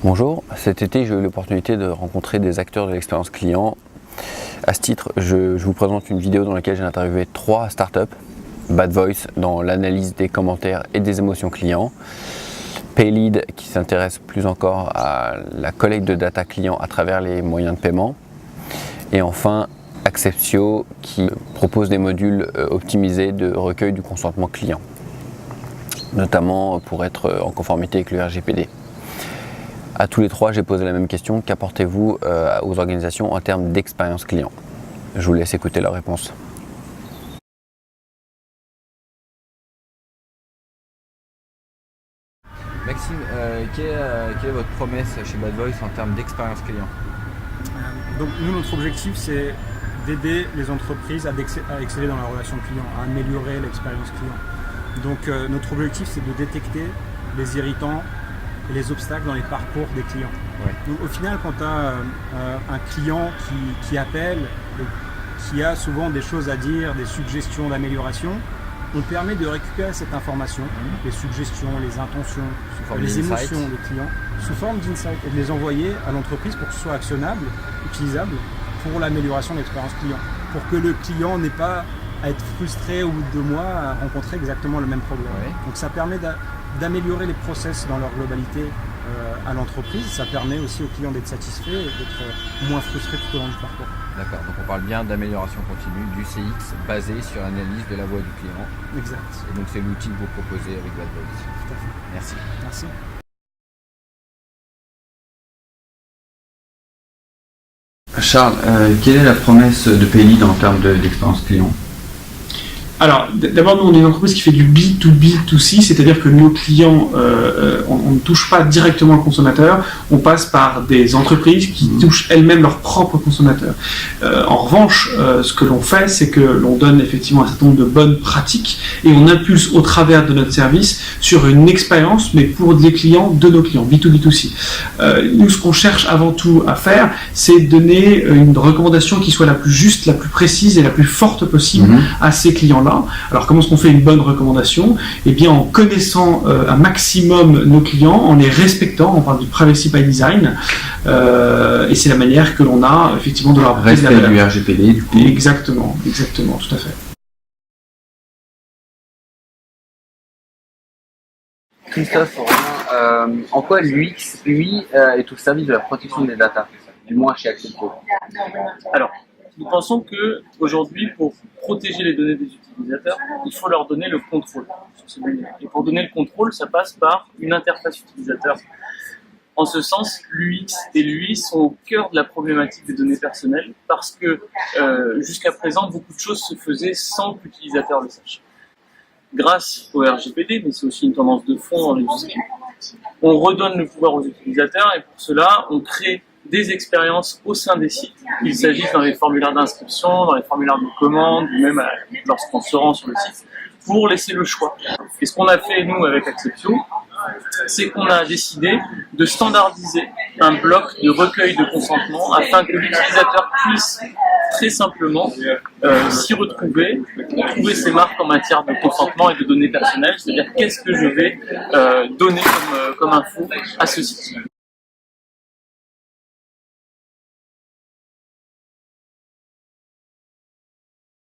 Bonjour, cet été j'ai eu l'opportunité de rencontrer des acteurs de l'expérience client. À ce titre, je vous présente une vidéo dans laquelle j'ai interviewé 3 startups. Bad Voice dans l'analyse des commentaires et des émotions clients. Paylead qui s'intéresse plus encore à la collecte de data client à travers les moyens de paiement. Et enfin Acceptio qui propose des modules optimisés de recueil du consentement client, notamment pour être en conformité avec le RGPD. À tous les 3, j'ai posé la même question: qu'apportez-vous aux organisations en termes d'expérience client? Je vous laisse écouter leur réponse. Maxime, quelle est votre promesse chez Bad Voice en termes d'expérience client? Donc nous, notre objectif, c'est d'aider les entreprises à exceller dans la relation client, à améliorer l'expérience client. Donc notre objectif, c'est de détecter les irritants et les obstacles dans les parcours des clients. Ouais. Donc, au final, quand tu as un client qui appelle et qui a souvent des choses à dire, des suggestions d'amélioration, on permet de récupérer cette information, les suggestions, les intentions, les émotions des clients, sous forme d'insights, et de les envoyer à l'entreprise pour que ce soit actionnable, utilisable pour l'amélioration de l'expérience client. Pour que le client n'ait pas à être frustré au bout de 2 mois à rencontrer exactement le même problème. Ouais. Donc ça permet d'améliorer les process dans leur globalité à l'entreprise. Ça permet aussi aux clients d'être satisfaits et d'être moins frustrés tout au long du parcours. D'accord, donc on parle bien d'amélioration continue, du CX basé sur l'analyse de la voix du client. Exact. Et donc c'est l'outil que vous proposez avec Bad Voice. Tout à fait. Merci. Merci. Charles, quelle est la promesse de Paylead en termes d'expérience client? Alors, d'abord, nous, on est une entreprise qui fait du B2B2C, c'est-à-dire que nos clients, on ne touche pas directement le consommateur, on passe par des entreprises qui touchent elles-mêmes leurs propres consommateurs. En revanche, ce que l'on fait, c'est que l'on donne effectivement un certain nombre de bonnes pratiques et on impulse au travers de notre service sur une expérience, mais pour des clients de nos clients, B2B2C. Nous, ce qu'on cherche avant tout à faire, c'est donner une recommandation qui soit la plus juste, la plus précise et la plus forte possible à ces clients-là. Alors comment est-ce qu'on fait une bonne recommandation? Eh bien en connaissant un maximum nos clients, en les respectant, on parle du privacy by design, et c'est la manière que l'on a effectivement de leur apporter de la valeur. Respect du RGPD du coup. Exactement, tout à fait. Christophe, en quoi l'UX, est au service de la protection des data, du moins chez Acceptio? Alors, nous pensons que aujourd'hui, pour protéger les données des utilisateurs, il faut leur donner le contrôle sur ces données. Et pour donner le contrôle, ça passe par une interface utilisateur. En ce sens, l'UX et l'UI sont au cœur de la problématique des données personnelles parce que jusqu'à présent, beaucoup de choses se faisaient sans que l'utilisateur le sache. Grâce au RGPD, mais c'est aussi une tendance de fond dans l'industrie, on redonne le pouvoir aux utilisateurs et pour cela, on crée des expériences au sein des sites, qu'il s'agisse dans les formulaires d'inscription, dans les formulaires de commande, ou même lorsqu'on se rend sur le site, pour laisser le choix. Et ce qu'on a fait, nous, avec Acceptio, c'est qu'on a décidé de standardiser un bloc de recueil de consentement afin que l'utilisateur puisse très simplement s'y retrouver, trouver ses marques en matière de consentement et de données personnelles, c'est-à-dire qu'est-ce que je vais donner comme info à ce site.